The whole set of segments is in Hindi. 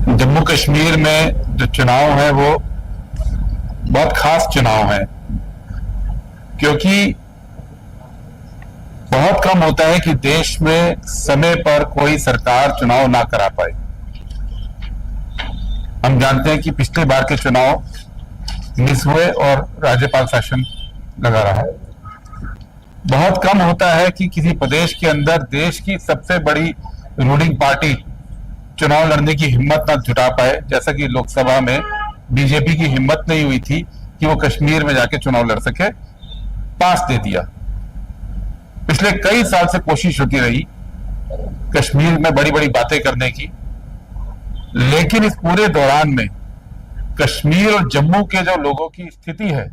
जम्मू कश्मीर में जो चुनाव है वो बहुत खास चुनाव है, क्योंकि बहुत कम होता है कि देश में समय पर कोई सरकार चुनाव ना करा पाए। हम जानते हैं कि पिछले बार के चुनाव मिस हुए और राज्यपाल शासन लगा रहा है। बहुत कम होता है कि किसी प्रदेश के अंदर देश की सबसे बड़ी रूलिंग पार्टी चुनाव लड़ने की हिम्मत ना जुटा पाए, जैसा कि लोकसभा में बीजेपी की हिम्मत नहीं हुई थी कि वो कश्मीर में जाके चुनाव लड़ सके, पास दे दिया। पिछले कई साल से कोशिश होती रही कश्मीर में बड़ी बड़ी बातें करने की, लेकिन इस पूरे दौरान में कश्मीर और जम्मू के जो लोगों की स्थिति है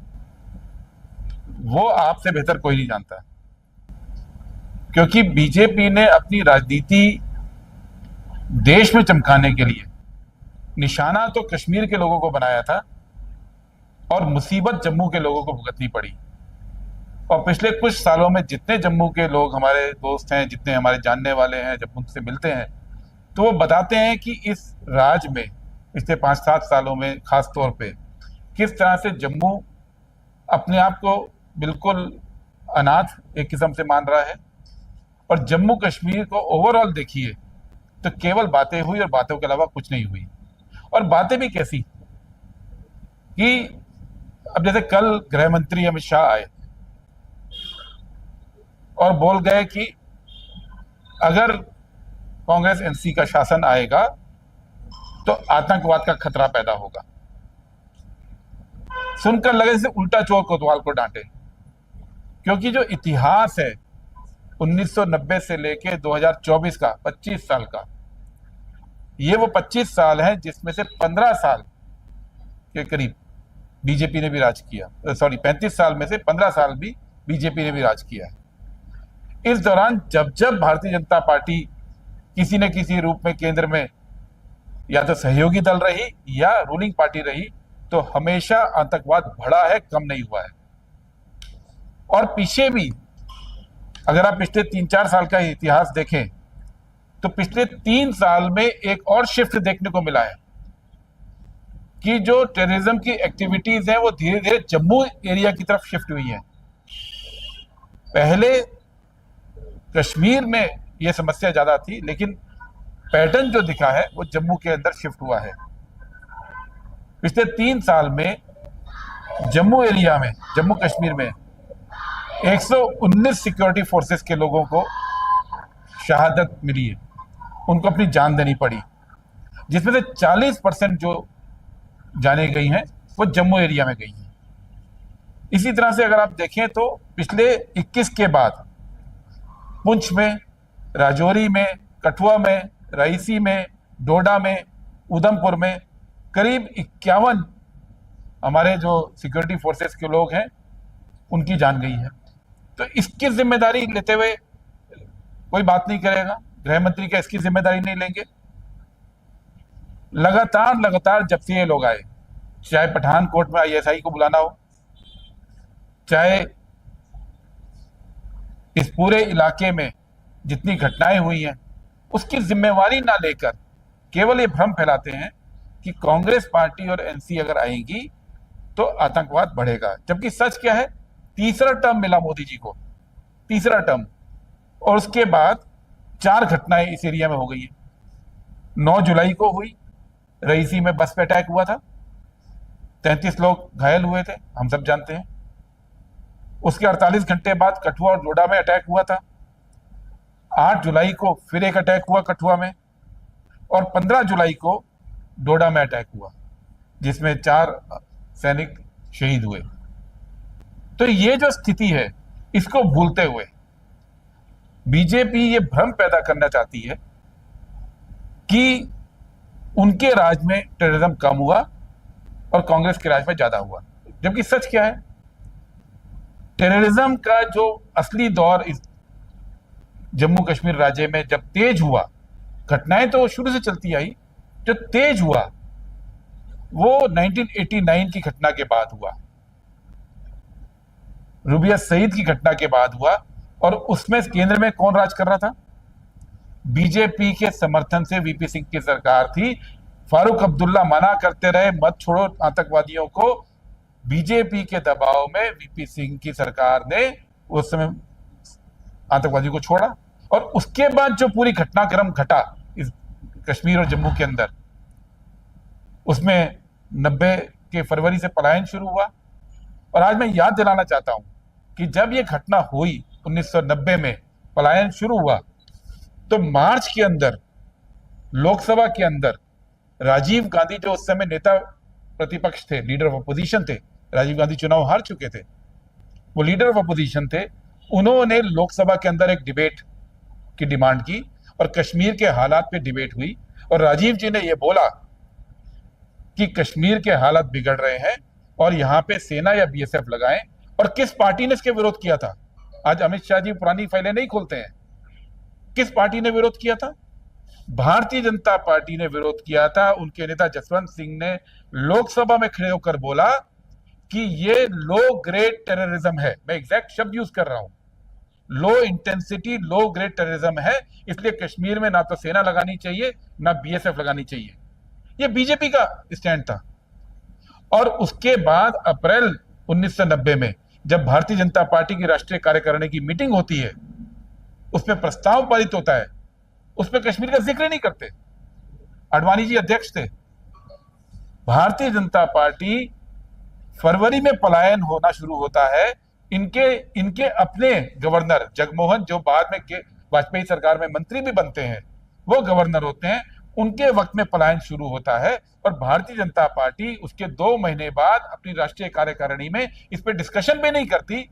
वो आपसे बेहतर कोई नहीं जानता, क्योंकि बीजेपी ने अपनी राजनीति देश में चमकाने के लिए निशाना तो कश्मीर के लोगों को बनाया था और मुसीबत जम्मू के लोगों को भुगतनी पड़ी। और पिछले कुछ सालों में जितने जम्मू के लोग हमारे दोस्त हैं, जितने हमारे जानने वाले हैं, जब उनसे मिलते हैं तो वो बताते हैं कि इस राज्य में पिछले 5-7 सालों में खास तौर पे किस तरह से जम्मू अपने आप को बिल्कुल अनाथ एक किस्म से मान रहा है, और जम्मू कश्मीर को ओवरऑल देखिए तो केवल बातें हुई और बातों के अलावा कुछ नहीं हुई। और बातें भी कैसी कि अब जैसे कल गृह मंत्री अमित शाह आए और बोल गए कि अगर कांग्रेस एनसी का शासन आएगा तो आतंकवाद का खतरा पैदा होगा। सुनकर लगे जैसे उल्टा चोर कोतवाल को डांटे, क्योंकि जो इतिहास है 1990 से लेके 2024 का 25 साल का, ये वो 25 साल है जिसमें से 15 साल के करीब बीजेपी ने भी राज किया। सॉरी, 35 साल में से 15 साल भी बीजेपी ने भी राज किया है। इस दौरान जब जब भारतीय जनता पार्टी किसी न किसी रूप में केंद्र में या तो सहयोगी दल रही या रूलिंग पार्टी रही, तो हमेशा आतंकवाद बढ़ा है, कम नहीं हुआ है। और पीछे भी अगर आप पिछले 3-4 साल का इतिहास देखें तो पिछले 3 साल में एक और शिफ्ट देखने को मिला है कि जो टेररिज्म की एक्टिविटीज हैं वो धीरे धीरे जम्मू एरिया की तरफ शिफ्ट हुई हैं। पहले कश्मीर में ये समस्या ज्यादा थी, लेकिन पैटर्न जो दिखा है वो जम्मू के अंदर शिफ्ट हुआ है। पिछले 3 साल में जम्मू एरिया में, जम्मू कश्मीर में 119 सिक्योरिटी फोर्सेस के लोगों को शहादत मिली है, उनको अपनी जान देनी पड़ी, जिसमें से 40% जो जाने गई हैं वो जम्मू एरिया में गई हैं। इसी तरह से अगर आप देखें तो पिछले 21 के बाद पुंछ में, राजौरी में, कठुआ में, रईसी में, डोडा में, उधमपुर में करीब 51 हमारे जो सिक्योरिटी फोर्सेस के लोग हैं उनकी जान गई है। तो इसकी जिम्मेदारी लेते हुए कोई बात नहीं करेगा, गृह मंत्री का इसकी जिम्मेदारी नहीं लेंगे। लगातार जब से ये लोग आए, चाहे पठानकोट में आईएसआई को बुलाना हो, चाहे इस पूरे इलाके में जितनी घटनाएं हुई हैं उसकी जिम्मेवारी ना लेकर केवल ये भ्रम फैलाते हैं कि कांग्रेस पार्टी और एनसी अगर आएगी तो आतंकवाद बढ़ेगा। जबकि सच क्या है, तीसरा टर्म मिला मोदी जी को, तीसरा टर्म, और उसके बाद 4 घटनाएं इस एरिया में हो गई हैं। 9 जुलाई को हुई, रईसी में बस पे अटैक हुआ था, 33 लोग घायल हुए थे, हम सब जानते हैं। उसके 48 घंटे बाद कठुआ और डोडा में अटैक हुआ था। 8 जुलाई को फिर एक अटैक हुआ कठुआ में, और 15 जुलाई को डोडा में अटैक हुआ जिसमें 4 सैनिक शहीद हुए। तो ये जो स्थिति है इसको भूलते हुए बीजेपी ये भ्रम पैदा करना चाहती है कि उनके राज में टेररिज्म कम हुआ और कांग्रेस के राज में ज्यादा हुआ। जबकि सच क्या है, टेररिज्म का जो असली दौर इस जम्मू कश्मीर राज्य में जब तेज हुआ, घटनाएं तो शुरू से चलती आई, जो तेज हुआ वो 1989 की घटना के बाद हुआ, रूबिया सईद की घटना के बाद हुआ। और उसमें केंद्र में कौन राज कर रहा था? बीजेपी के समर्थन से वीपी सिंह की सरकार थी। फारूक अब्दुल्ला मना करते रहे, मत छोड़ो आतंकवादियों को। बीजेपी के दबाव में वीपी सिंह की सरकार ने उस समय आतंकवादियों को छोड़ा, और उसके बाद जो पूरी घटनाक्रम घटा इस कश्मीर और जम्मू के अंदर, उसमें 90 के फरवरी से पलायन शुरू हुआ। और आज मैं याद दिलाना चाहता हूं कि जब ये घटना हुई 1990 में पलायन शुरू हुआ, तो मार्च के अंदर लोकसभा के अंदर राजीव गांधी, जो उस समय नेता प्रतिपक्ष थे, लीडर ऑफ अपोजिशन थे, राजीव गांधी चुनाव हार चुके थे, वो लीडर ऑफ अपोजिशन थे, उन्होंने लोकसभा के अंदर एक डिबेट की डिमांड की और कश्मीर के हालात पे डिबेट हुई। और राजीव जी ने यह बोला कि कश्मीर के हालात बिगड़ रहे हैं और यहां पे सेना या बीएसएफ लगाएं। और किस पार्टी ने इसके विरोध किया था? आज अमित शाह जी पुरानी फाइलें नहीं खोलते हैं। किस पार्टी ने विरोध किया था? भारतीय जनता पार्टी ने विरोध किया था। उनके नेता जसवंत सिंह ने लोकसभा में खड़े होकर बोला कि ये लो ग्रेड टेररिज्म है। मैं एग्जैक्ट शब्द यूज कर रहा हूं, low intensity low grade terrorism है, इसलिए कश्मीर में ना तो सेना लगानी चाहिए ना बीएसएफ लगानी चाहिए। ये बीजेपी का स्टैंड था। और उसके बाद अप्रैल 1990 में जब भारतीय जनता पार्टी की राष्ट्रीय कार्यकारिणी की मीटिंग होती है, उसमें प्रस्ताव पारित होता है, उसमें कश्मीर का जिक्र नहीं करते। आडवाणी जी अध्यक्ष थे। भारतीय जनता पार्टी फरवरी में पलायन होना शुरू होता है। इनके अपने गवर्नर जगमोहन, जो बाद में वाजपेयी सरकार में मंत्री भी बनते हैं, वो गवर्नर होते हैं, उनके वक्त में पलायन शुरू होता है। और भारतीय जनता पार्टी उसके 2 महीने बाद अपनी राष्ट्रीय कार्यकारिणी में इस पर डिस्कशन भी नहीं करती।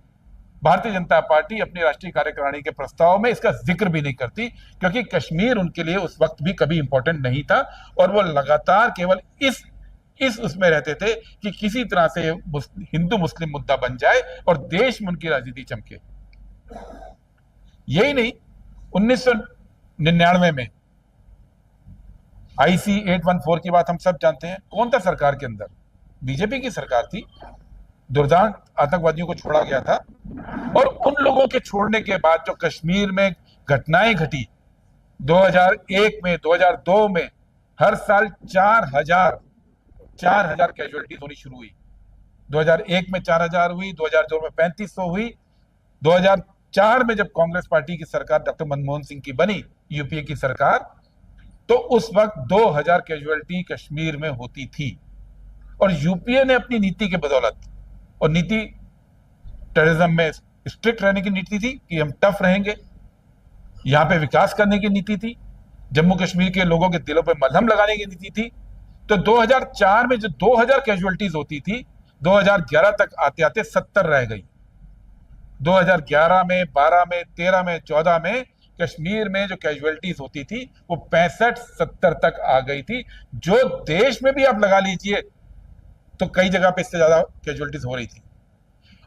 भारतीय जनता पार्टी अपनी राष्ट्रीय कार्यकारिणी के प्रस्ताव में इसका जिक्र भी नहीं करती, क्योंकि कश्मीर उनके लिए उस वक्त भी कभी इंपॉर्टेंट नहीं था। और वो लगातार केवल इस उसमें रहते थे कि किसी तरह से हिंदू मुस्लिम मुद्दा बन जाए और देश में उनकी राजनीति चमके। यही नहीं, 1999 में IC 814 की बात हम सब जानते हैं। कौन था सरकार के अंदर? बीजेपी की सरकार थी। दुर्दांत आतंकवादियों को छोड़ा गया था। और उन लोगों के छोड़ने के बाद जो कश्मीर में घटनाएं घटी 2001 में, 2002 में, हर साल 4000 कैजुअलिटीज होनी शुरू हुई। 2001 में 4000 हुई, 2002 में 3500 हुई। 2004 में जब कांग्रेस पार्टी की सरकार डॉक्टर मनमोहन सिंह की बनी, यूपीए की सरकार, तो उस वक्त 2000 कैजुअलिटी कश्मीर में होती थी। और यूपीए ने अपनी नीति के बदौलत, और नीति टेररिज्म में स्ट्रिक्ट रहने की नीति थी कि हम टफ रहेंगे, यहां पे विकास करने की नीति थी, जम्मू कश्मीर के लोगों के दिलों पे मलहम लगाने की नीति थी। तो 2004 में जो 2000 कैजुअलिटीज होती थी, 2011 तक आते आते 70 रह गई। 2011 में, 12 में, 13 में, 14 में कश्मीर में जो कैजुअलिटीज होती थी वो 65-70 तक आ गई थी, जो देश में भी आप लगा लीजिए तो कई जगह पे इससे ज्यादा कैजुअलिटीज हो रही थी।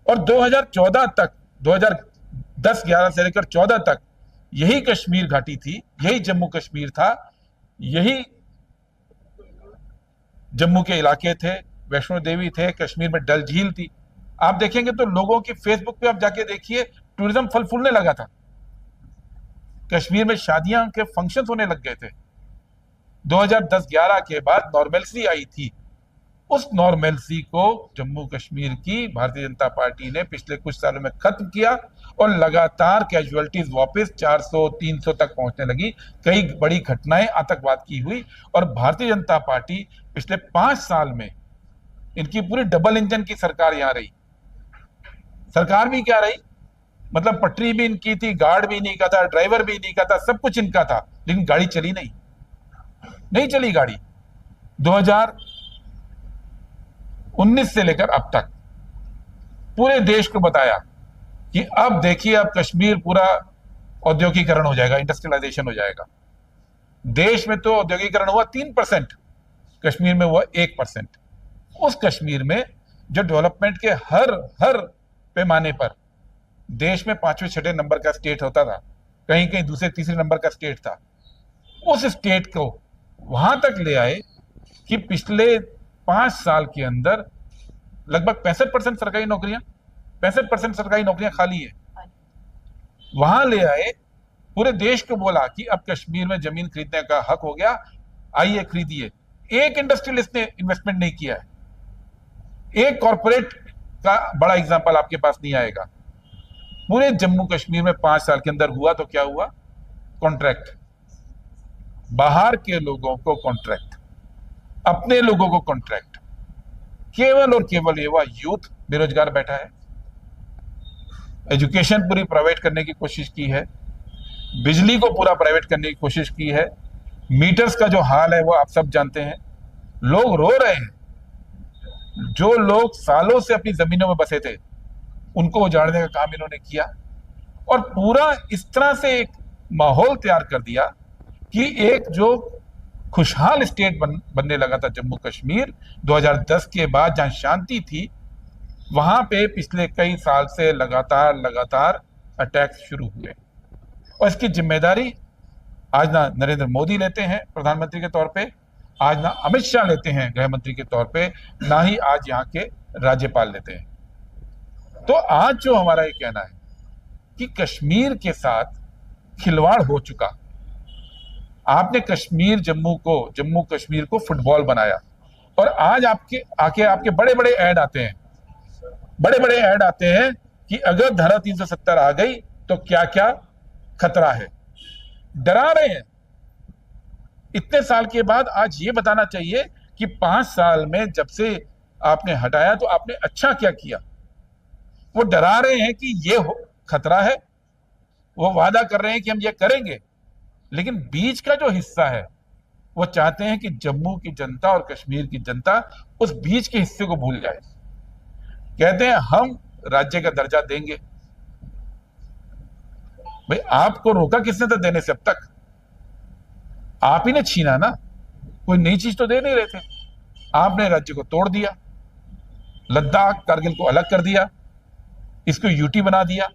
और 2014 तक, 2010-11 से लेकर 14 तक यही कश्मीर घाटी थी, यही जम्मू कश्मीर था, यही जम्मू के इलाके थे, वैष्णो देवी थे, कश्मीर में डल झील थी। आप देखेंगे तो लोगों की फेसबुक पे आप जाके देखिए, टूरिज्म फल फूलने लगा था। कश्मीर में शादियां के फंक्शंस होने लग गए थे। 2010-11 के बाद नॉर्मलसी आई थी। उस नॉर्मलसी को जम्मू कश्मीर की भारतीय जनता पार्टी ने पिछले कुछ सालों में खत्म किया और लगातार कैजुअलिटीज वापस 400-300 तक पहुंचने लगी। कई बड़ी घटनाएं आतंकवाद की हुई। और भारतीय जनता पार्टी पिछले 5 साल में, इनकी पूरी डबल इंजन की सरकार यहां रही। सरकार भी क्या रही, मतलब पटरी भी इनकी थी, गार्ड भी इन्हीं का था, ड्राइवर भी इन्हीं का था, सब कुछ इनका था, लेकिन गाड़ी चली नहीं चली गाड़ी। 2019 से लेकर अब तक पूरे देश को बताया कि अब देखिए, अब कश्मीर पूरा औद्योगिकरण हो जाएगा, इंडस्ट्रियलाइजेशन हो जाएगा। देश में तो औद्योगिकरण हुआ 3%, कश्मीर में हुआ 1%। उस कश्मीर में जो डेवलपमेंट के हर पैमाने पर देश में 5वें-6वें नंबर का स्टेट होता था, कहीं कहीं दूसरे तीसरे नंबर का स्टेट था, उस स्टेट को वहां तक ले आए कि पिछले 5 साल के अंदर लगभग 65% सरकारी नौकरियां खाली है। वहां ले आए, पूरे देश को बोला कि अब कश्मीर में जमीन खरीदने का हक हो गया, आइए खरीदिए। एक इंडस्ट्रियलिस्ट ने इन्वेस्टमेंट नहीं किया है। एक कॉर्पोरेट का बड़ा एग्जांपल आपके पास नहीं आएगा। पूरे जम्मू कश्मीर में 5 साल के अंदर हुआ तो क्या हुआ? कॉन्ट्रैक्ट, बाहर के लोगों को कॉन्ट्रैक्ट, अपने लोगों को कॉन्ट्रैक्ट। केवल और केवल ये हुआ, यूथ बेरोजगार बैठा है, एजुकेशन पूरी प्राइवेट करने की कोशिश की है, बिजली को पूरा प्राइवेट करने की कोशिश की है, मीटर्स का जो हाल है वो आप सब जानते हैं। लोग रो रहे हैं। जो लोग सालों से अपनी जमीनों में बसे थे उनको उजाड़ने का काम इन्होंने किया और पूरा इस तरह से एक माहौल तैयार कर दिया कि एक जो खुशहाल स्टेट बनने लगा था जम्मू कश्मीर 2010 के बाद, जहां शांति थी, वहां पे पिछले कई साल से लगातार अटैक्स शुरू हुए। और इसकी जिम्मेदारी आज ना नरेंद्र मोदी लेते हैं प्रधानमंत्री के तौर पे, आज ना अमित शाह लेते हैं गृह मंत्री के तौर पे, ना ही आज यहाँ के राज्यपाल लेते हैं। तो आज जो हमारा ये कहना है कि कश्मीर के साथ खिलवाड़ हो चुका। आपने जम्मू कश्मीर को फुटबॉल बनाया और आज आपके बड़े बड़े ऐड आते हैं कि अगर धारा 370 आ गई तो क्या क्या खतरा है। डरा रहे हैं। इतने साल के बाद आज ये बताना चाहिए कि 5 साल में जब से आपने हटाया तो आपने अच्छा क्या किया। वो डरा रहे हैं कि ये खतरा है, वो वादा कर रहे हैं कि हम ये करेंगे, लेकिन बीच का जो हिस्सा है वो चाहते हैं कि जम्मू की जनता और कश्मीर की जनता उस बीच के हिस्से को भूल जाए। कहते हैं हम राज्य का दर्जा देंगे। भाई आपको रोका किसने था देने से? अब तक आप ही ने छीना ना, कोई नई चीज तो दे नहीं रहे थे। आपने राज्य को तोड़ दिया, लद्दाख कारगिल को अलग कर दिया, इसको यूटी बना दिया,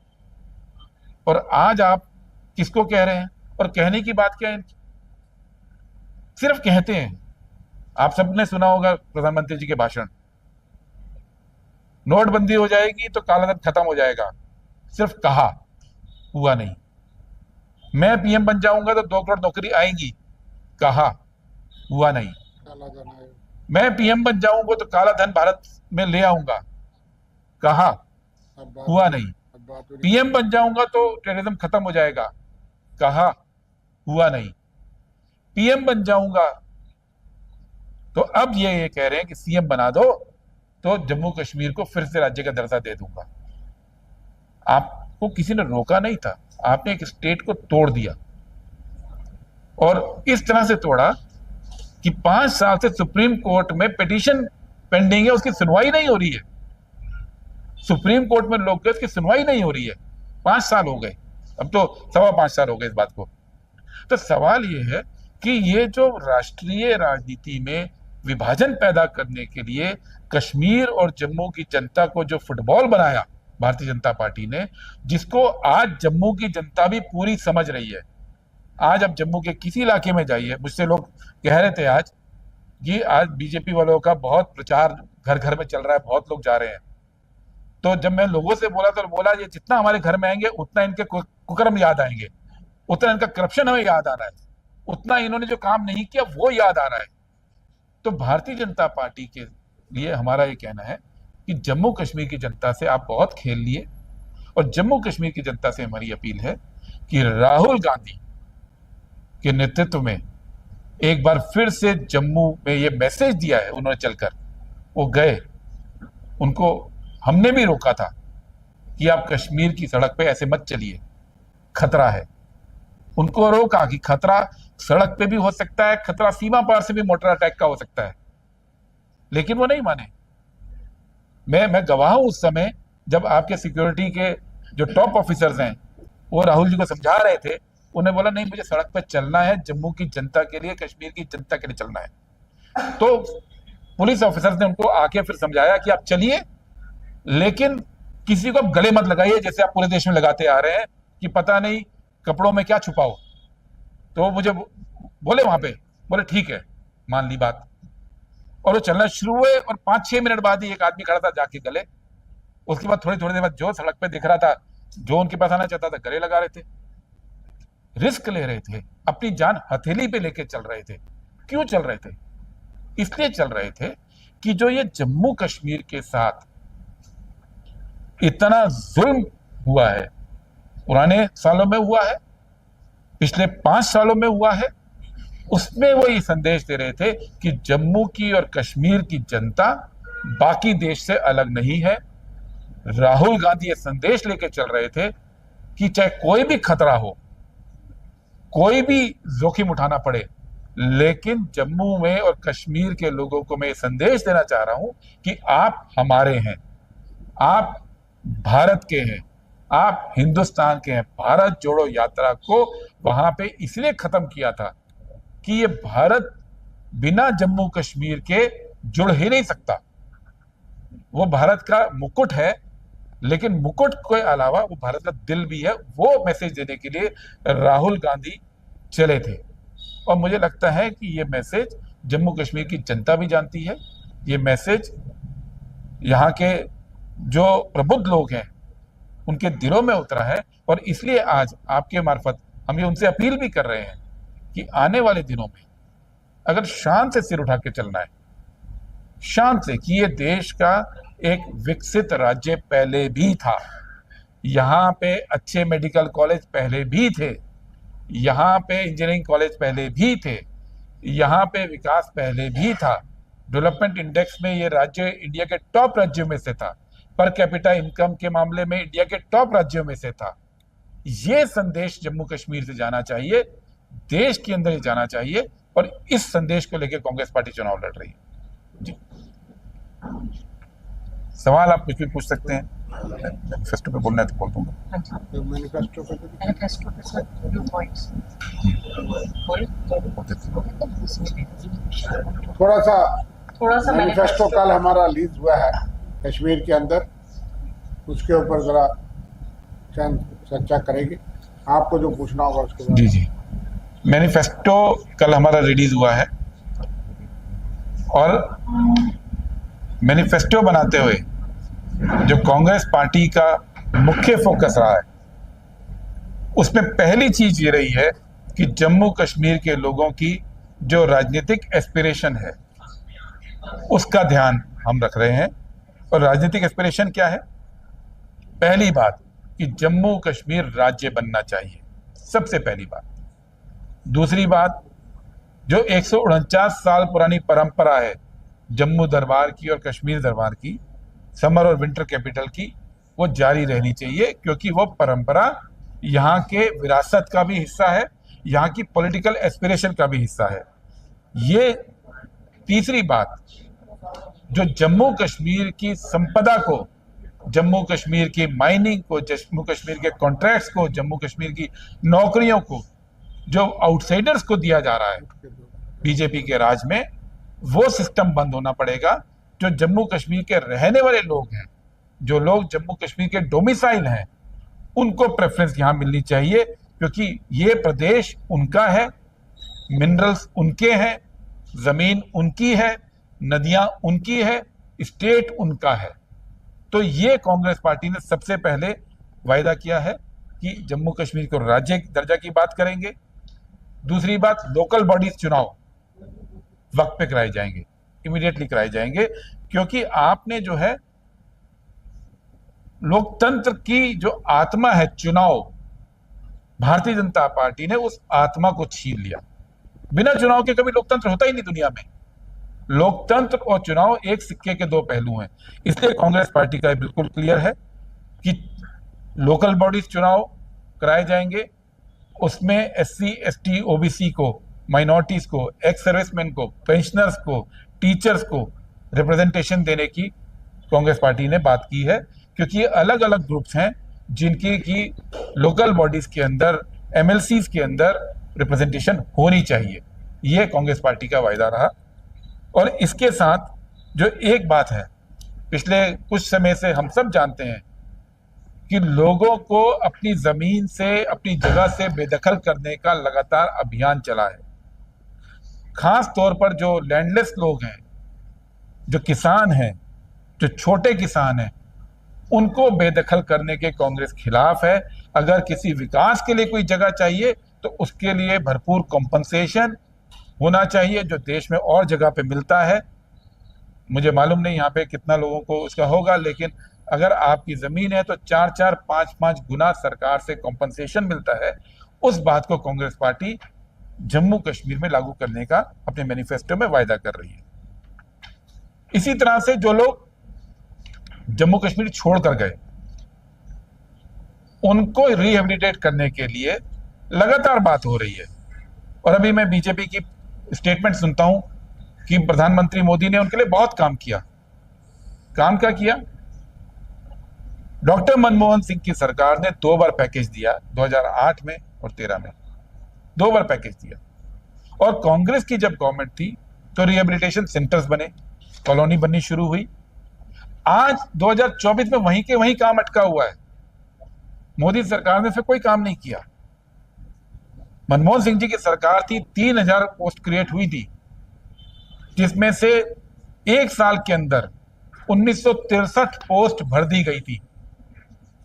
और आज आप किसको कह रहे हैं? और कहने की बात क्या है इनकी? सिर्फ कहते हैं। आप सबने सुना होगा प्रधानमंत्री जी के भाषण, नोटबंदी हो जाएगी तो कालाधन खत्म हो जाएगा। सिर्फ कहा, हुआ नहीं। मैं पीएम बन जाऊंगा तो 2 करोड़ नौकरी आएंगी, कहा, हुआ नहीं। मैं पीएम बन जाऊंगा तो काला धन भारत में ले आऊंगा, कहा, हुआ नहीं। पीएम बन जाऊंगा तो टेररिज्म खत्म हो जाएगा, कहा, हुआ नहीं। पीएम बन जाऊंगा तो अब ये कह रहे हैं कि सीएम बना दो तो जम्मू कश्मीर को फिर से राज्य का दर्जा दे दूंगा। आपको किसी ने रोका नहीं था, आपने एक स्टेट को तोड़ दिया और इस तरह से तोड़ा कि 5 साल से सुप्रीम कोर्ट में पिटीशन पेंडिंग है, उसकी सुनवाई नहीं हो रही है। सुप्रीम कोर्ट में लोग गए, उसकी सुनवाई नहीं हो रही है। 5 साल हो गए, अब तो 5.25 साल हो गए इस बात को। तो सवाल ये है कि ये जो राष्ट्रीय राजनीति में विभाजन पैदा करने के लिए कश्मीर और जम्मू की जनता को जो फुटबॉल बनाया भारतीय जनता पार्टी ने, जिसको आज जम्मू की जनता भी पूरी समझ रही है। आज आप जम्मू के किसी इलाके में जाइए, मुझसे लोग कह रहे थे आज कि आज बीजेपी वालों का बहुत प्रचार घर घर में चल रहा है, बहुत लोग जा रहे हैं। तो जब मैं लोगों से बोला तो बोला ये जितना हमारे घर में आएंगे उतना इनके कुकर्म याद आएंगे, उतना इनका करप्शन हमें याद आ रहा है, उतना इन्होंने जो काम नहीं किया वो याद आ रहा है। तो भारतीय जनता पार्टी के लिए हमारा ये कहना है कि जम्मू कश्मीर की जनता से आप बहुत खेल लिए, और जम्मू कश्मीर की जनता से हमारी अपील है कि राहुल गांधी के नेतृत्व में एक बार फिर से जम्मू में ये मैसेज दिया है उन्होंने, चलकर वो गए, उनको हमने भी रोका था कि आप कश्मीर की सड़क पे ऐसे मत चलिए, खतरा है। उनको रोका कि खतरा सड़क पे भी हो सकता है, खतरा सीमा पार से भी मोटर अटैक का हो सकता है, लेकिन वो नहीं माने। मैं गवाह हूं उस समय जब आपके सिक्योरिटी के जो टॉप ऑफिसर्स हैं वो राहुल जी को समझा रहे थे, उन्हें बोला नहीं मुझे सड़क पे चलना है, जम्मू की जनता के लिए, कश्मीर की जनता के लिए चलना है। तो पुलिस ऑफिसर्स ने उनको आके फिर समझाया कि आप चलिए, लेकिन किसी को गले मत लगाइए जैसे आप पूरे देश में लगाते आ रहे हैं कि पता नहीं कपड़ों में क्या छुपाओ। तो मुझे बोले वहां पे, बोले ठीक है, मान ली बात। और वो चलना शुरू हुए और 5-6 मिनट बाद ही एक आदमी खड़ा था जाके गले। उसके बाद थोड़ी देर बाद जो सड़क पे दिख रहा था, जो उनके पास आना चाहता था, गले लगा रहे थे। रिस्क ले रहे थे, अपनी जान हथेली पे लेके चल रहे थे। क्यों चल रहे थे? इसलिए चल रहे थे कि जो ये जम्मू कश्मीर के साथ इतना जुल्म हुआ है, पुराने सालों में हुआ है, पिछले 5 सालों में हुआ है, उसमें वो ये संदेश दे रहे थे कि जम्मू की और कश्मीर की जनता बाकी देश से अलग नहीं है। राहुल गांधी ये संदेश लेके चल रहे थे कि चाहे कोई भी खतरा हो, कोई भी जोखिम उठाना पड़े, लेकिन जम्मू में और कश्मीर के लोगों को मैं ये संदेश देना चाह रहा हूं कि आप हमारे हैं, आप भारत के हैं, आप हिंदुस्तान के हैं। भारत जोड़ो यात्रा को वहां पे इसलिए खत्म किया था कि ये भारत बिना जम्मू कश्मीर के जुड़ ही नहीं सकता। वो भारत का मुकुट है, लेकिन मुकुट के अलावा वो भारत का दिल भी है। वो मैसेज देने के लिए राहुल गांधी चले थे और मुझे लगता है कि ये मैसेज जम्मू कश्मीर की जनता भी जानती है, ये मैसेज यहाँ के जो प्रबुद्ध लोग हैं उनके दिलों में उतरा है। और इसलिए आज आपके मार्फत हम ये उनसे अपील भी कर रहे हैं कि आने वाले दिनों में अगर शान से सिर उठा के चलना है, शान से, कि ये देश का एक विकसित राज्य पहले भी था, यहाँ पे अच्छे मेडिकल कॉलेज पहले भी थे, यहाँ पे इंजीनियरिंग कॉलेज पहले भी थे, यहाँ पे विकास पहले भी था, डेवलपमेंट इंडेक्स में ये राज्य इंडिया के टॉप राज्यों में से था, पर कैपिटा इनकम के मामले में इंडिया के टॉप राज्यों में से था। ये संदेश जम्मू कश्मीर से जाना चाहिए, देश के अंदर ही जाना चाहिए, और इस संदेश को लेकर कांग्रेस पार्टी चुनाव लड़ रही है। जी, सवाल आप कुछ भी पूछ सकते हैं, मैनिफेस्टो पे बोलना है तो बोल दूंगा। मैनिफेस्टो पे सर जो पॉइंट्स थोड़ा सा मैनिफेस्टो कल हमारा रिलीज हुआ है कश्मीर के अंदर, उसके ऊपर जरा चर्चा करेंगे। आपको जो पूछना होगा उसके बाद। जी जी, मैनिफेस्टो कल हमारा रिलीज हुआ है और मैनिफेस्टो बनाते हुए जो कांग्रेस पार्टी का मुख्य फोकस रहा है, उसमें पहली चीज ये रही है कि जम्मू कश्मीर के लोगों की जो राजनीतिक एस्पिरेशन है उसका ध्यान हम रख रहे हैं। और राजनीतिक एस्पिरेशन क्या है? पहली बात कि जम्मू कश्मीर राज्य बनना चाहिए, सबसे पहली बात। दूसरी बात, जो 149 साल पुरानी परंपरा है जम्मू दरबार की और कश्मीर दरबार की, समर और विंटर कैपिटल की, वो जारी रहनी चाहिए, क्योंकि वो परंपरा यहाँ के विरासत का भी हिस्सा है, यहाँ की पॉलिटिकल एस्पिरेशन का भी हिस्सा है। ये तीसरी बात, जो जम्मू कश्मीर की संपदा को, जम्मू कश्मीर की माइनिंग को, जम्मू कश्मीर के कॉन्ट्रैक्ट्स को, जम्मू कश्मीर की नौकरियों को जो आउटसाइडर्स को दिया जा रहा है बीजेपी के राज में, वो सिस्टम बंद होना पड़ेगा। जो जम्मू कश्मीर के रहने वाले लोग हैं, जो लोग जम्मू कश्मीर के डोमिसाइल हैं, उनको प्रेफरेंस यहां मिलनी चाहिए, क्योंकि ये प्रदेश उनका है, मिनरल्स उनके हैं, जमीन उनकी है, नदियां उनकी है, स्टेट उनका है। तो ये कांग्रेस पार्टी ने सबसे पहले वायदा किया है कि जम्मू कश्मीर को राज्य दर्जा की बात करेंगे। दूसरी बात, लोकल बॉडीज चुनाव वक्त पे कराए जाएंगे, इमीडिएटली कराए जाएंगे, क्योंकि आपने जो है लोकतंत्र की जो आत्मा है चुनाव, भारतीय जनता पार्टी ने उस आत्मा को छीन लिया। बिना चुनाव के कभी लोकतंत्र होता ही नहीं दुनिया में। लोकतंत्र और चुनाव एक सिक्के के दो पहलू हैं। इसलिए कांग्रेस पार्टी का बिल्कुल क्लियर है कि लोकल बॉडीज चुनाव कराए जाएंगे, उसमें एससी, एसटी, ओबीसी को, माइनॉरिटीज को, एक्स सर्विसमैन को, पेंशनर्स को, टीचर्स को रिप्रेजेंटेशन देने की कांग्रेस पार्टी ने बात की है, क्योंकि ये अलग अलग ग्रुप्स हैं जिनकी की लोकल बॉडीज के अंदर, एमएलसीज के अंदर रिप्रेजेंटेशन होनी चाहिए। ये कांग्रेस पार्टी का वायदा रहा। और इसके साथ जो एक बात है, पिछले कुछ समय से हम सब जानते हैं कि लोगों को अपनी जमीन से, अपनी जगह से बेदखल करने का लगातार अभियान चला है। खास तौर पर जो लैंडलेस लोग हैं, जो किसान हैं, जो छोटे किसान हैं, उनको बेदखल करने के कांग्रेस खिलाफ है। अगर किसी विकास के लिए कोई जगह चाहिए तो उसके लिए भरपूर कॉम्पनसेशन, होना चाहिए जो देश में और जगह पे मिलता है। मुझे मालूम नहीं यहाँ पे कितना लोगों को उसका होगा, लेकिन अगर आपकी जमीन है तो 4-4, 5-5 गुना सरकार से कॉम्पनसेशन मिलता है। उस बात को कांग्रेस पार्टी जम्मू कश्मीर में लागू करने का अपने मैनिफेस्टो में वायदा कर रही है। इसी तरह से जो लोग जम्मू कश्मीर छोड़कर गए उनको रिहेबिलिटेट करने के लिए लगातार बात हो रही है। और अभी मैं बीजेपी की स्टेटमेंट सुनता हूं कि प्रधानमंत्री मोदी ने उनके लिए बहुत काम किया। काम क्या किया? डॉक्टर मनमोहन सिंह की सरकार ने 2 बार पैकेज दिया, 2008 में और 13 में 2 बार पैकेज दिया। और कांग्रेस की जब गवर्नमेंट थी तो रिहेबिलिटेशन सेंटर्स बने, कॉलोनी बननी शुरू हुई। आज 2024 में वहीं के वहीं काम अटका हुआ है। मोदी सरकार ने फिर कोई काम नहीं किया। मनमोहन सिंह जी की सरकार थी, 3000 पोस्ट क्रिएट हुई थी, जिसमें से 1 साल के अंदर 1963 पोस्ट भर दी गई थी।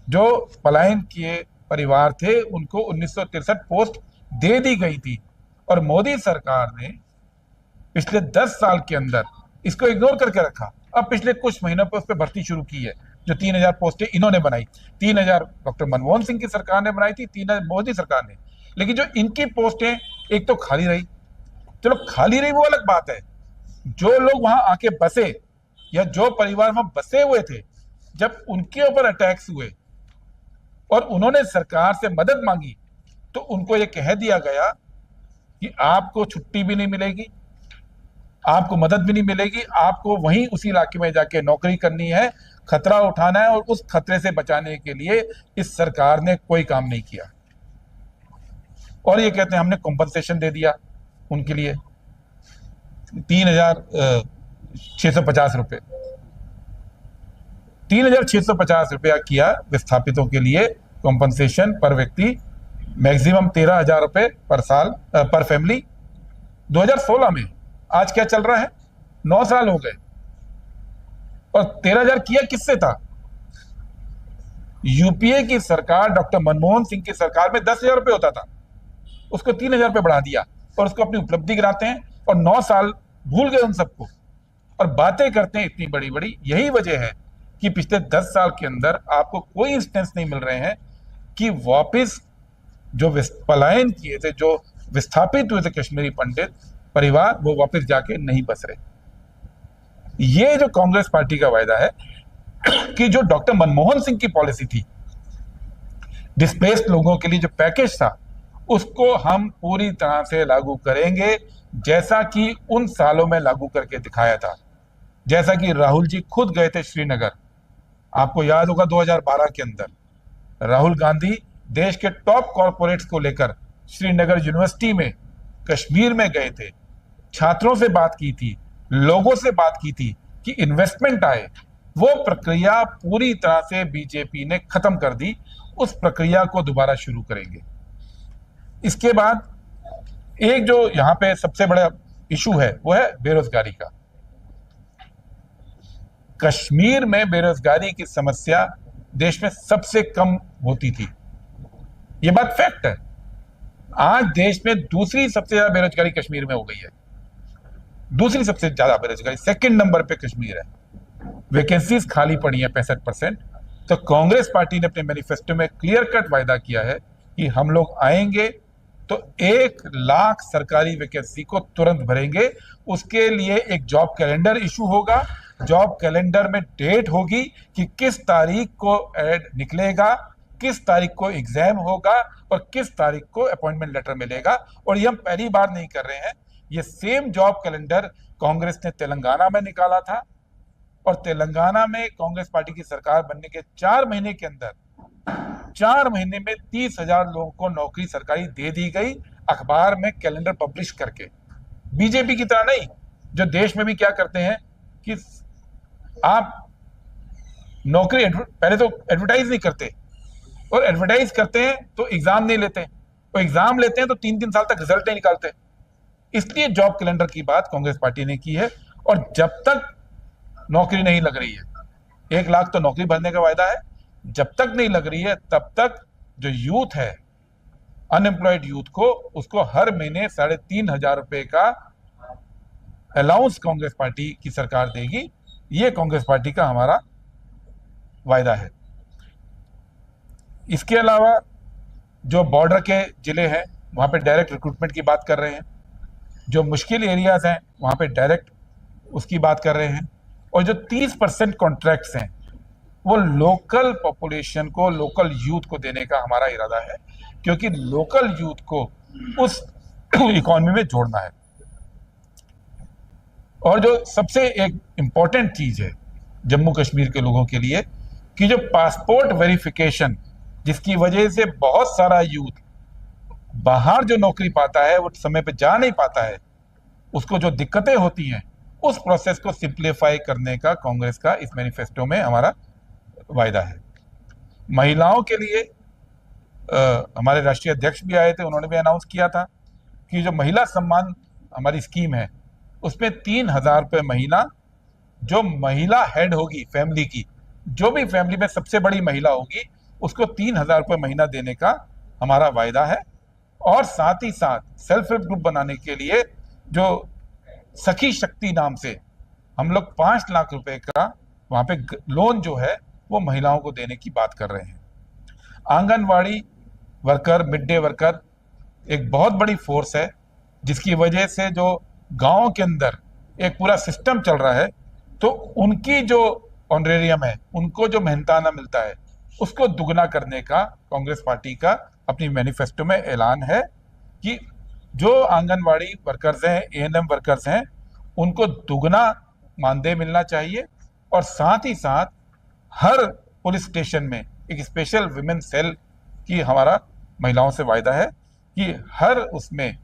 जो पलायन किए परिवार थे उनको 1963 पोस्ट दे दी गई थी। और मोदी सरकार ने पिछले 10 साल के अंदर इसको इग्नोर करके रखा। अब पिछले कुछ महीनों पर उस पर भर्ती शुरू की है। जो 3000 पोस्टें इन्होंने बनाई, 3000 डॉक्टर मनमोहन सिंह की सरकार ने बनाई थी, 3000 मोदी सरकार ने। लेकिन जो इनकी पोस्टें एक तो खाली रही, चलो खाली रही वो अलग बात है। जो लोग वहां आके बसे या जो परिवार वहां बसे हुए थे, जब उनके ऊपर अटैक्स हुए और उन्होंने सरकार से मदद मांगी तो उनको यह कह दिया गया कि आपको छुट्टी भी नहीं मिलेगी, आपको मदद भी नहीं मिलेगी, आपको वहीं उसी इलाके में जाके नौकरी करनी है, खतरा उठाना है। और उस खतरे से बचाने के लिए इस सरकार ने कोई काम नहीं किया। और ये कहते हैं हमने कॉम्पनसेशन दे दिया उनके लिए 3650 रुपए, 3650 रुपया किया विस्थापितों के लिए कॉम्पनसेशन पर व्यक्ति, मैक्सिमम 13000 रुपए पर साल पर फैमिली 2016 में। आज क्या चल रहा है? 9 साल हो गए। और 13000 किया किससे था? यूपीए की सरकार, डॉक्टर मनमोहन सिंह की सरकार में 10000 रुपए होता था, उसको 3000 रुपए बढ़ा दिया और उसको अपनी उपलब्धि गिनाते हैं। और 9 साल भूल गए उन सबको और बातें करते हैं इतनी बड़ी बड़ी। यही वजह है कि पिछले 10 साल के अंदर आपको कोई इंस्टेंस नहीं मिल रहे हैं कि वापस जो पलायन किए थे, जो विस्थापित हुए थे कश्मीरी पंडित परिवार, वो वापस जाके नहीं बस रहे। ये जो कांग्रेस पार्टी का वायदा है कि जो डॉक्टर मनमोहन सिंह की पॉलिसी थी, डिस्प्लेस्ड लोगों के लिए जो पैकेज था, उसको हम पूरी तरह से लागू करेंगे, जैसा कि उन सालों में लागू करके दिखाया था। जैसा कि राहुल जी खुद गए थे श्रीनगर, आपको याद होगा 2012 के अंदर राहुल गांधी देश के टॉप कॉर्पोरेट्स को लेकर श्रीनगर यूनिवर्सिटी में कश्मीर में गए थे, छात्रों से बात की थी, लोगों से बात की थी कि इन्वेस्टमेंट आए। वो प्रक्रिया पूरी तरह से बीजेपी ने खत्म कर दी। उस प्रक्रिया को दोबारा शुरू करेंगे। इसके बाद एक जो यहां पे सबसे बड़ा इशू है वो है बेरोजगारी का। कश्मीर में बेरोजगारी की समस्या देश में सबसे कम होती थी, ये बात फैक्ट है। आज देश में दूसरी सबसे ज्यादा बेरोजगारी कश्मीर में हो गई है। दूसरी सबसे ज्यादा बेरोजगारी, सेकंड नंबर पे कश्मीर है। वैकेंसीज खाली पड़ी है 65%। तो कांग्रेस पार्टी ने अपने मैनिफेस्टो में क्लियर कट वायदा किया है कि हम लोग आएंगे तो 1 लाख सरकारी वैकेंसी को तुरंत भरेंगे। उसके लिए एक जॉब कैलेंडर इशू होगा। जॉब कैलेंडर में डेट होगी कि किस तारीख को एड निकलेगा, किस तारीख को एग्जाम होगा और किस तारीख को अपॉइंटमेंट लेटर मिलेगा। और ये हम पहली बार नहीं कर रहे हैं, ये सेम जॉब कैलेंडर कांग्रेस ने तेलंगाना में निकाला था। और तेलंगाना में कांग्रेस पार्टी की सरकार बनने के 4 महीने के अंदर 4 महीने में 30,000 लोगों को नौकरी सरकारी दे दी गई, अखबार में कैलेंडर पब्लिश करके। बीजेपी की तरह नहीं, जो देश में भी क्या करते हैं कि आप नौकरी पहले तो एडवर्टाइज नहीं करते, और एडवर्टाइज करते हैं तो एग्जाम नहीं लेते, और एग्जाम लेते हैं तो 3-3 साल तक रिजल्ट नहीं निकालते। इसलिए जॉब कैलेंडर की बात कांग्रेस पार्टी ने की है। और जब तक नौकरी नहीं लग रही है, 1 लाख तो नौकरी भरने का वायदा है, जब तक नहीं लग रही है तब तक जो यूथ है अनएम्प्लॉयड यूथ को उसको हर महीने 3,500 रुपए का अलाउंस कांग्रेस पार्टी की सरकार देगी। ये कांग्रेस पार्टी का हमारा वायदा है। इसके अलावा जो बॉर्डर के जिले हैं वहां पे डायरेक्ट रिक्रूटमेंट की बात कर रहे हैं, जो मुश्किल एरियाज हैं वहां पे डायरेक्ट उसकी बात कर रहे हैं, और जो 30% कॉन्ट्रैक्ट्स हैं वो लोकल पॉपुलेशन को, लोकल यूथ को देने का हमारा इरादा है, क्योंकि लोकल यूथ को उस इकोनॉमी में जोड़ना है। और जो सबसे एक इंपॉर्टेंट चीज है जम्मू कश्मीर के लोगों के लिए कि जो पासपोर्ट वेरिफिकेशन, जिसकी वजह से बहुत सारा यूथ बाहर जो नौकरी पाता है वो समय पे जा नहीं पाता है, उसको जो दिक्कतें होती हैं, उस प्रोसेस को सिंप्लीफाई करने का कांग्रेस का इस मैनिफेस्टो में हमारा वायदा है। महिलाओं के लिए हमारे राष्ट्रीय अध्यक्ष भी आए थे, उन्होंने भी अनाउंस किया था कि जो महिला सम्मान हमारी स्कीम है उसमें 3,000 रुपये महीना, जो महिला हेड होगी फैमिली की, जो भी फैमिली में सबसे बड़ी महिला होगी उसको 3,000 रुपये महीना देने का हमारा वायदा है। और साथ ही साथ सेल्फ हेल्प ग्रुप बनाने के लिए जो सखी शक्ति नाम से हम लोग 5 लाख रुपए का वहां पे लोन जो है वो महिलाओं को देने की बात कर रहे हैं। Anganwadi worker, mid day worker एक बहुत बड़ी फोर्स है, जिसकी वजह से जो गांव के अंदर एक पूरा सिस्टम चल रहा है, तो उनकी जो ऑनरेरियम है, उनको जो मेहनताना मिलता है, उसको दुगना करने का कांग्रेस पार्टी का अपनी मैनिफेस्टो में ऐलान है कि जो आंगनवाड़ी वर्कर्स हैं, एएनएम वर्कर्स हैं, उनको दुगना मानदेय मिलना चाहिए। और साथ ही साथ हर पुलिस स्टेशन में एक स्पेशल विमेन सेल की हमारा महिलाओं से वायदा है कि हर उसमें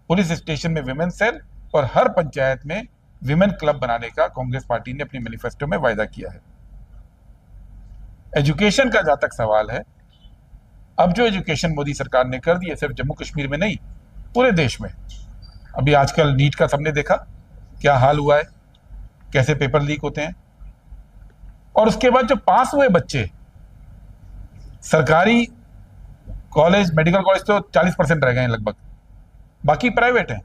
पुलिस स्टेशन में विमेन सेल और हर पंचायत में विमेन क्लब बनाने का कांग्रेस पार्टी ने अपनी मैनिफेस्टो में वायदा किया है। एजुकेशन का जहां तक सवाल है, अब जो एजुकेशन मोदी सरकार ने कर दी है, सिर्फ जम्मू कश्मीर में नहीं पूरे देश में। अभी आजकल नीट का सबने देखा क्या हाल हुआ है, कैसे पेपर लीक होते हैं। और उसके बाद जो पास हुए बच्चे, सरकारी कॉलेज, मेडिकल कॉलेज तो 40% रह गए हैं लगभग, बाकी प्राइवेट हैं।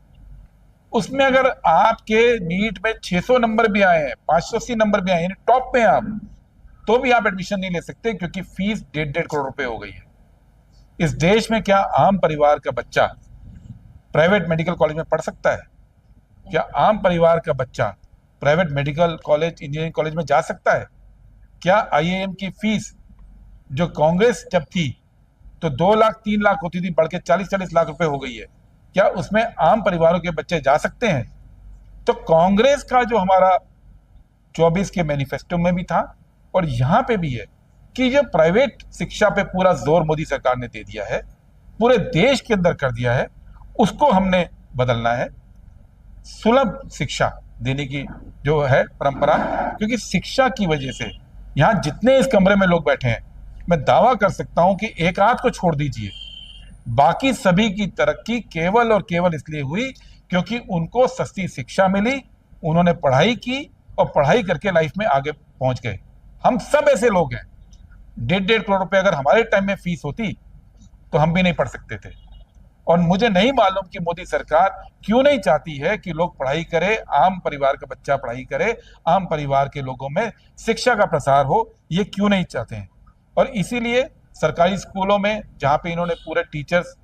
उसमें अगर आपके नीट में 600 नंबर भी आए हैं, 580 नंबर भी आए हैं, टॉप में आप, तो भी आप एडमिशन नहीं ले सकते, क्योंकि फीस 1.5 करोड़ रुपए हो गई है। इस देश में क्या आम परिवार का बच्चा प्राइवेट मेडिकल कॉलेज में पढ़ सकता है? क्या आम परिवार का बच्चा private medical college, engineering college में जा सकता है? क्या आईआईएम की फीस जो कांग्रेस जब थी तो 2 लाख 3 लाख होती थी, बढ़ के 40-40 लाख रुपए हो गई है, क्या उसमें आम परिवारों के बच्चे जा सकते हैं? तो कांग्रेस का जो हमारा 24 के मैनिफेस्टो में भी था और यहां पे भी है कि जो प्राइवेट शिक्षा पे पूरा जोर मोदी सरकार ने दे दिया है, पूरे देश के अंदर कर दिया है, उसको हमने बदलना है। सुलभ शिक्षा देने की जो है परंपरा, क्योंकि शिक्षा की वजह से यहां जितने इस कमरे में लोग बैठे हैं, मैं दावा कर सकता हूं कि एक आध को छोड़ दीजिए, बाकी सभी की तरक्की केवल और केवल इसलिए हुई क्योंकि उनको सस्ती शिक्षा मिली, उन्होंने पढ़ाई की और पढ़ाई करके लाइफ में आगे पहुंच गए। हम सब ऐसे लोग हैं, 1.5 करोड़ रुपए अगर हमारे टाइम में फीस होती तो हम भी नहीं पढ़ सकते थे। और मुझे नहीं मालूम कि मोदी सरकार क्यों नहीं चाहती है कि लोग पढ़ाई करें, आम परिवार का बच्चा पढ़ाई करे, आम परिवार के लोगों में शिक्षा का प्रसार हो, ये क्यों नहीं चाहते हैं। और इसीलिए सरकारी स्कूलों में जहाँ पे इन्होंने पूरे टीचर्स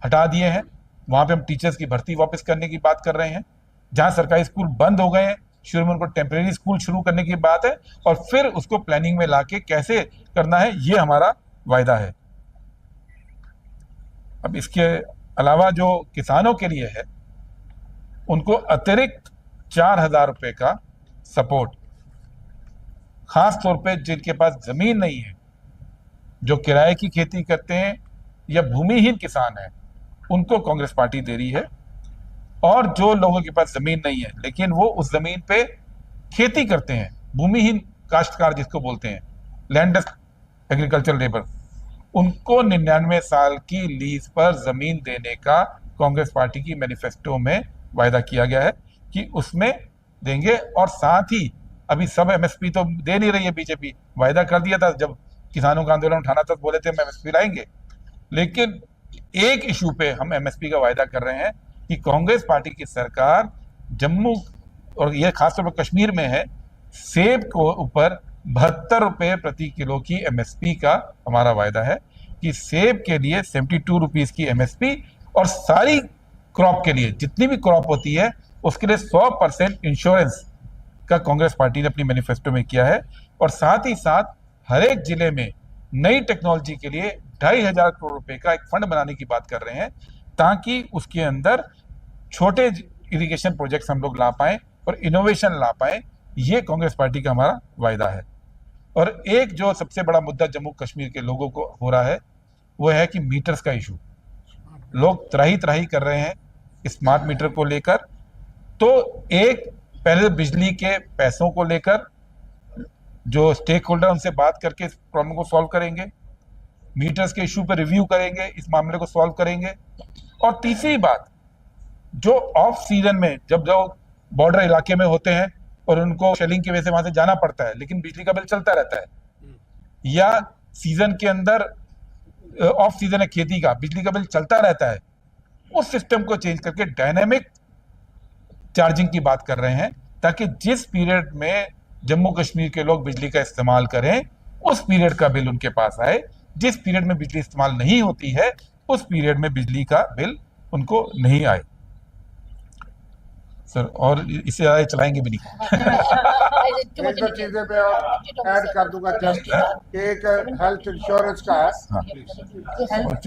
हटा दिए हैं, वहाँ पे हम टीचर्स की भर्ती वापस करने की बात कर रहे हैं। जहाँ सरकारी स्कूल बंद हो गए हैं, शुरू में उनको टेम्परेरी स्कूल शुरू करने की बात है, और फिर उसको प्लानिंग में लाके कैसे करना है, ये हमारा वायदा है। अब इसके अलावा जो किसानों के लिए है, उनको अतिरिक्त 4,000 रुपए का सपोर्ट, खास तौर पे जिनके पास जमीन नहीं है, जो किराए की खेती करते हैं या भूमिहीन किसान हैं, उनको कांग्रेस पार्टी दे रही है। और जो लोगों के पास जमीन नहीं है लेकिन वो उस जमीन पे खेती करते हैं, भूमिहीन काश्तकार जिसको बोलते हैं, लैंडलेस एग्रीकल्चर लेबर, उनको 99 साल की लीज पर जमीन देने का कांग्रेस पार्टी की मैनिफेस्टो में वायदा किया गया है कि उसमें देंगे। और साथ ही अभी सब एमएसपी तो दे नहीं रही है, बीजेपी वायदा कर दिया था जब किसानों का आंदोलन उठाना था, बोले थे हम एमएसपी लाएंगे, लेकिन एक इशू पे हम एमएसपी का वायदा कर रहे हैं कि कांग्रेस पार्टी की सरकार जम्मू और यह खासतौर पर कश्मीर में है, सेब को ऊपर 72 रुपए प्रति किलो की एमएसपी का हमारा वायदा है कि सेब के लिए 72 रुपीज की एमएसपी और सारी क्रॉप के लिए जितनी भी क्रॉप होती है उसके लिए 100% इंश्योरेंस का कांग्रेस पार्टी ने अपनी मैनिफेस्टो में किया है। और साथ ही साथ हर एक जिले में नई टेक्नोलॉजी के लिए 2,500 करोड़ रुपए का एक फंड बनाने की बात कर रहे हैं ताकि उसके अंदर छोटे इरिगेशन प्रोजेक्ट्स हम लोग ला पाए और इनोवेशन ला पाए। ये कांग्रेस पार्टी का हमारा वायदा है। और एक जो सबसे बड़ा मुद्दा जम्मू कश्मीर के लोगों को हो रहा है वो है कि मीटर्स का इशू। लोग त्राही त्राही कर रहे हैं स्मार्ट मीटर को लेकर। तो एक पहले बिजली के पैसों को लेकर जो स्टेक होल्डर उनसे बात करके इस प्रॉब्लम को सॉल्व करेंगे, मीटर्स के इशू पर रिव्यू करेंगे, इस मामले को सॉल्व करेंगे। और तीसरी बात, जो ऑफ सीजन में जब जो बॉर्डर इलाके में होते हैं और उनको शेलिंग की वजह से वहां से जाना पड़ता है लेकिन बिजली का बिल चलता रहता है, या सीजन के अंदर ऑफ सीजन है खेती का, बिजली का बिल चलता रहता है, उस सिस्टम को चेंज करके डायनेमिक चार्जिंग की बात कर रहे हैं ताकि जिस पीरियड में जम्मू कश्मीर के लोग बिजली का इस्तेमाल करें उस पीरियड का बिल उनके पास आए। जिस पीरियड में बिजली इस्तेमाल नहीं होती है उस पीरियड में बिजली का बिल उनको नहीं आए। सर और इससे ज्यादा चलाएंगे भी नहीं। एक दो चीजें मैं ऐड कर दूंगा जस्ट कि एक हेल्थ इंश्योरेंस का है। हाँ।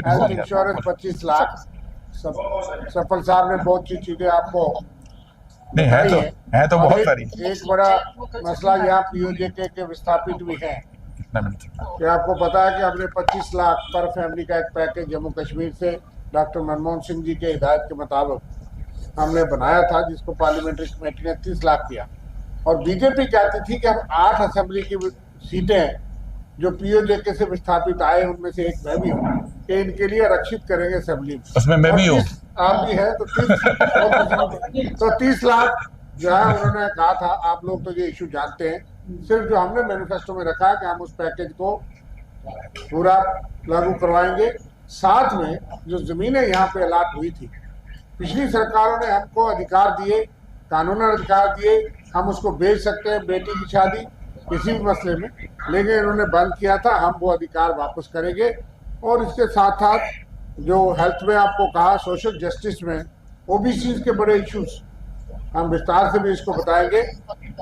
Health insurance 25 lakh. सफल साहब ने बहुत सी चीजें आपको नहीं है तो बहुत सारी। एक बड़ा मसला यहाँ पीओजेके के विस्थापित भी है कि आपको पता है कि हमने 25 लाख पर फैमिली का एक पैकेज जम्मू कश्मीर से डॉक्टर मनमोहन सिंह जी के हिदायत के मुताबिक हमने बनाया था, जिसको पार्लियामेंट्री कमेटी ने 30 लाख किया। और बीजेपी कहती थी कि हम 8 असेंबली की सीटें जो पीओजेके से विस्थापित आए उनमें से एक मैं भी हूँ कि इनके लिए आरक्षित करेंगे असेंबली में। उसमें मैं भी हूँ। आप भी है तो 30 लाख जो है उन्होंने कहा था। आप लोग तो ये इशू जानते हैं। सिर्फ जो हमने मैनिफेस्टो में रखा है कि हम उस पैकेज को पूरा लागू करवाएंगे। साथ में जो जमीनें यहाँ पे अलाट हुई थी, पिछली सरकारों ने हमको अधिकार दिए, कानूनन अधिकार दिए, हम उसको बेच सकते हैं बेटी की शादी किसी भी मसले में, लेकिन इन्होंने बंद किया था। हम वो अधिकार वापस करेंगे। और इसके साथ साथ जो हेल्थ में आपको कहा, सोशल जस्टिस में ओबीसी के बड़े इश्यूज हम विस्तार से भी इसको बताएंगे।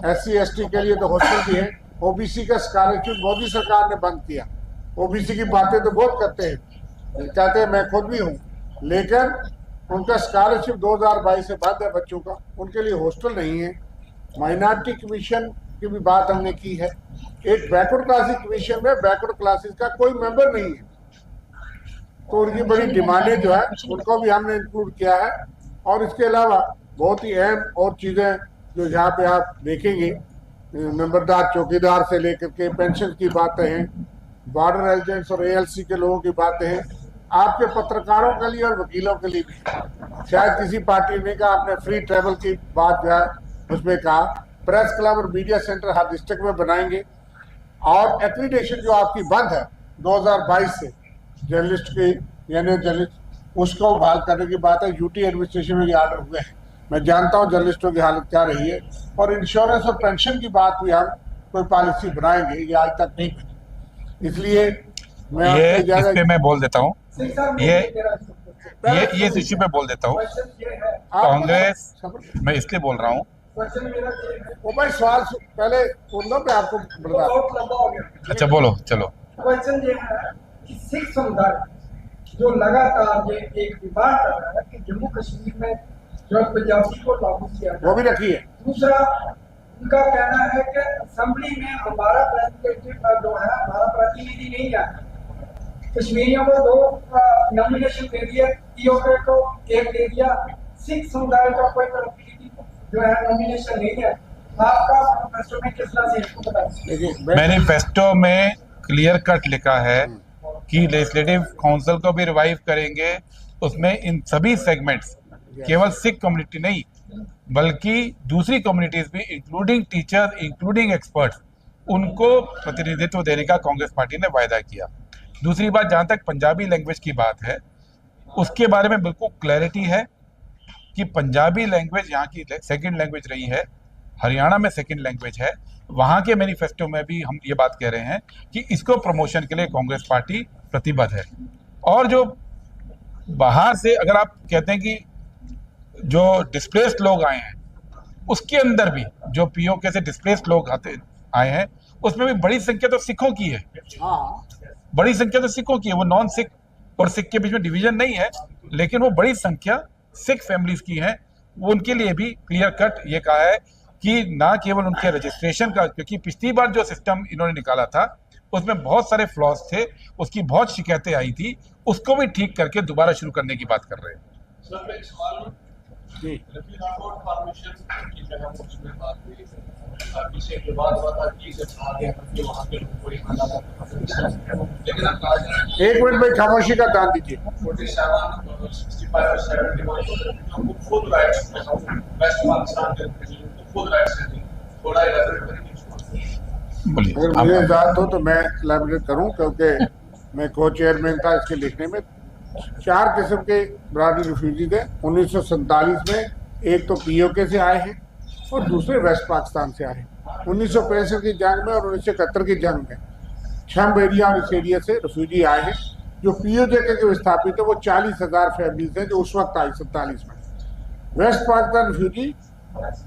SC ST के लिए तो हॉस्टल भी है। ओबीसी का स्कॉलरशिप मोदी सरकार ने बंद किया। ओबीसी की बातें तो बहुत करते हैं, कहते हैं मैं खुद भी हूँ, लेकिन उनका स्कॉलरशिप 2022 से बंद है बच्चों का, उनके लिए हॉस्टल नहीं है। माइनॉरिटी कमीशन की भी बात हमने की है। एक बैकवर्ड क्लासेस कमीशन में बैकवर्ड क्लासेस का कोई मेंबर नहीं है, तो उनकी बड़ी डिमांडें जो है उनको भी हमने इंक्लूड किया है। और इसके अलावा बहुत ही अहम और चीज़ें जो यहाँ पे आप देखेंगे, नंबरदार चौकीदार से लेकर के पेंशन की बातें हैं, बॉर्डर रेजिडेंट्स और ALC के लोगों की बातें हैं, आपके पत्रकारों के लिए और वकीलों के लिए भी। शायद किसी पार्टी ने कहा, आपने फ्री ट्रेवल की बात जो है उसमें कहा, प्रेस क्लब और मीडिया सेंटर हर डिस्ट्रिक्ट में बनाएंगे। और एक्रीडेशन जो आपकी बंद है 2022 से जर्नलिस्ट की, यानी जर्नलिस्ट उसको बहाल करने की बात है। UT एडमिनिस्ट्रेशन में ये आर्डर हुए हैं। मैं जानता हूँ जर्नलिस्टों की हालत क्या रही है। और इंश्योरेंस और पेंशन की बात भी हम कोई पॉलिसी बनाएंगे, ये आज तक नहीं बनी। इसलिए मैं इस पे मैं बोल देता हूँ, ये इस इश्यू पे बोल देता हूँ। कांग्रेस, मैं इसलिए बोल रहा हूँ, वो भाई सवाल पहले बोल दो, मैं आपको बता। अच्छा बोलो, चलो। क्वेश्चन ये है कि सिख समुदाय जो लगातार ये एक विवाद कर रहा है कि जम्मू कश्मीर में जो पंजाबी को लागू किया, वो भी रखी है। दूसरा उनका कहना है कि असेंबली में हमारा प्रतिनिधित्व जो है, हमारा प्रतिनिधि नहीं आता। कश्मीरियों को 2 नॉमिनेशन दे दिया, POK को 1 दे दिया, सिख समुदाय का कोई प्रतिनिधि जो है नॉमिनेशन नहीं है। आपका मैनिफेस्टो में किस तरह से इसको बताइए। मैनिफेस्टो में क्लियर कट लिखा है कि लेजिस्लेटिव काउंसिल को भी रिवाइव करेंगे। उसमें इन सभी सेगमेंट्स, केवल सिख कम्युनिटी नहीं बल्कि दूसरी कम्युनिटीज भी, इंक्लूडिंग टीचर्स, इंक्लूडिंग एक्सपर्ट्स, उनको प्रतिनिधित्व देने का कांग्रेस पार्टी ने वायदा किया। दूसरी बात, जहां तक पंजाबी लैंग्वेज की बात है, उसके बारे में बिल्कुल क्लैरिटी है कि पंजाबी लैंग्वेज यहाँ की सेकंड लैंग्वेज रही है, हरियाणा में सेकंड लैंग्वेज है। वहाँ के मैनिफेस्टो में भी हम ये बात कह रहे हैं कि इसको प्रमोशन के लिए कांग्रेस पार्टी प्रतिबद्ध है। और जो बाहर से अगर आप कहते हैं कि जो डिस्प्लेस्ड लोग आए हैं, उसके अंदर भी जो पीओके से डिस्प्लेस्ड लोग आए हैं, उसमें भी बड़ी संख्या तो सिखों की है। हाँ, बड़ी संख्या तो सिखों की है। वो नॉन सिख और सिख के बीच में डिवीजन नहीं है, लेकिन वो बड़ी संख्या सिख फैमिलीज की है। वो उनके लिए भी क्लियर कट ये कहा है कि ना केवल उनके रजिस्ट्रेशन का, क्योंकि पिछली बार जो सिस्टम इन्होंने निकाला था उसमें बहुत सारे फ्लॉज थे, उसकी बहुत शिकायतें आई थी, उसको भी ठीक करके दोबारा शुरू करने की बात कर रहे हैं। जी। एक मिनट में खामोशी का दान दीजिए। बोलिए। अगर मुझे इजाजत हो तो मैं एलैबोरेट करूं, क्योंकि मैं को चेयरमैन था इसके लिखने में। 4 किस्म के ब्राडी रिफ्यूजी थे 1947 में। एक तो पीओके से आए हैं और दूसरे वेस्ट पाकिस्तान से आए हैं। 1965 की जंग में और 1971 की जंग में छम एरिया और इस एरिया से रिफ्यूजी आए हैं। जो पीओके के विस्थापित है वो 40,000 फैमिलीज हैं जो उस वक्त आई 47 में। वेस्ट पाकिस्तान रिफ्यूजी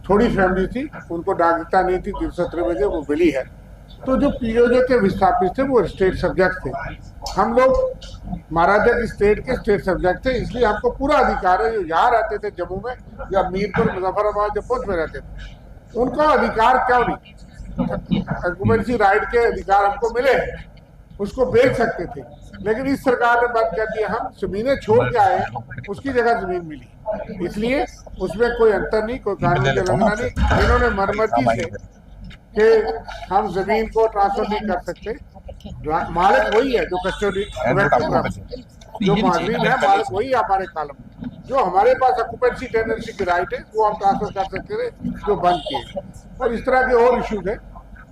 थोड़ी फैमिली थी, उनको नागरिकता नहीं थी 393 में, वो मिली है। तो जो पीओके के विस्थापित थे वो स्टेट सब्जेक्ट थे। हम लोग महाराजा की स्टेट के स्टेट सब्जेक्ट थे, इसलिए हमको पूरा अधिकार है। जो यहाँ रहते थे जम्मू में या मीरपुर, मुजफ्फराबाद, जब पुंछ में रहते थे, उनका अधिकार क्यों नहीं? ऑक्यूपेंसी राइट के अधिकार हमको मिले, उसको बेच सकते थे। लेकिन इस सरकार ने बंद कर दिया। हम जमीनें छोड़ के आए, उसकी जगह जमीन मिली, इसलिए उसमें कोई अंतर नहीं, कोई कानून की उल्लंघना नहीं। इन्होंने मरमती से कि हम जमीन को ट्रांसफर नहीं कर सकते, मालिक वही है जो कस्टडी, जो मालिक है मालिक वही है हमारे कालम। जो हमारे पास ऑक्यूपेंसी टेंडेंसी की राइट है वो हम ट्रांसफर कर सकते थे, जो बंद किए। और इस तरह के और इशूज है,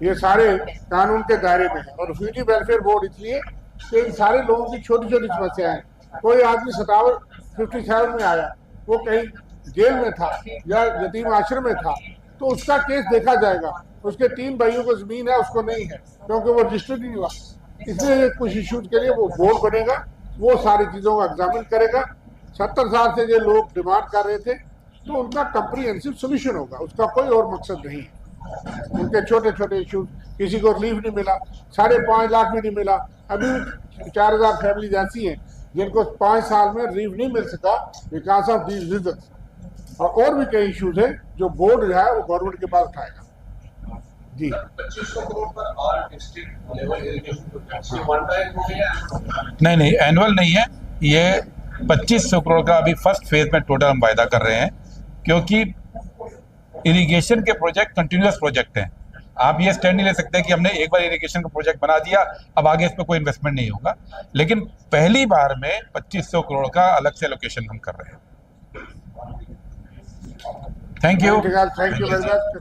ये सारे कानून के दायरे में है। और रिफ्यूजी वेलफेयर बोर्ड इसलिए कि इन सारे लोगों की छोटी छोटी समस्याएं हैं। कोई आदमी 57 में आया, वो कहीं जेल में था या यतीम आश्रम में था, तो उसका केस देखा जाएगा। उसके 3 भाइयों को जमीन है, उसको नहीं है, क्योंकि वो रजिस्टर्ड नहीं हुआ। इसलिए कुछ इशूज के लिए वो बोर्ड बनेगा, वो सारी चीजों का एग्जामिन करेगा। 70 साल से जो लोग डिमांड कर रहे थे, तो उनका कंप्रीहेंसिव सोल्यूशन होगा, उसका कोई और मकसद नहीं है। उनके छोटे छोटे इशूज, किसी को रिलीफ नहीं मिला, 5.5 लाख भी नहीं मिला। अभी 4000 फैमिलीज ऐसी हैं जिनको 5 साल में रिलीफ नहीं मिल सका बिकॉज ऑफ दीज रीजंस। और भी कई इशूज हैं जो बोर्ड जो है वो गवर्नमेंट के पास उठाएगा। जी 2500 करोड़ पर all district level irrigation projects ये वन टाइम हो गया? नहीं, एनुअल नहीं है ये। 2500 करोड़ का अभी फर्स्ट फेज में टोटल हम वायदा कर रहे हैं, क्योंकि इरिगेशन के प्रोजेक्ट कंटिन्यूअस प्रोजेक्ट हैं। आप ये स्टैंड नहीं ले सकते कि हमने एक बार इरिगेशन का प्रोजेक्ट बना दिया, अब आगे इस पर कोई इन्वेस्टमेंट नहीं होगा। लेकिन पहली बार में 2500 करोड़ का अलग से एलोकेशन हम कर रहे हैं। Thank you. Thank you very much.